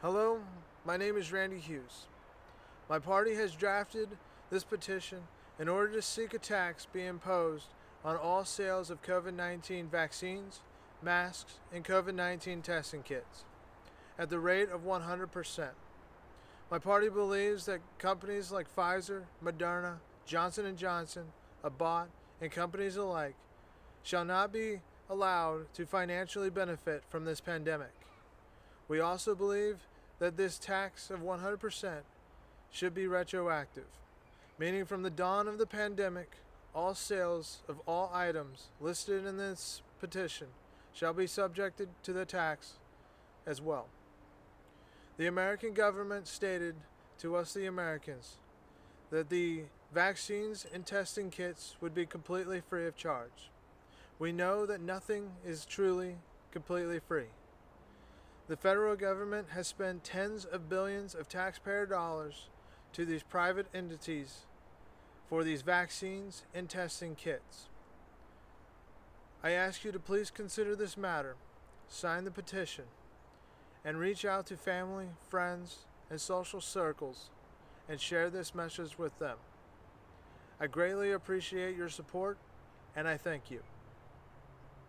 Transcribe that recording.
Hello, my name is Randy Hughes. My party has drafted this petition in order to seek a tax be imposed on all sales of COVID-19 vaccines, masks, and COVID-19 testing kits at the rate of 100%. My party believes that companies like Pfizer, Moderna, Johnson & Johnson, Abbott, and companies alike shall not be allowed to financially benefit from this pandemic. We also believe that this tax of 100% should be retroactive, meaning from the dawn of the pandemic, all sales of all items listed in this petition shall be subjected to the tax as well. The American government stated to us, the Americans, that the vaccines and testing kits would be completely free of charge. We know that nothing is truly completely free. The federal government has spent tens of billions of taxpayer dollars to these private entities for these vaccines and testing kits. I ask you to please consider this matter, sign the petition, and reach out to family, friends, and social circles and share this message with them. I greatly appreciate your support, and I thank you.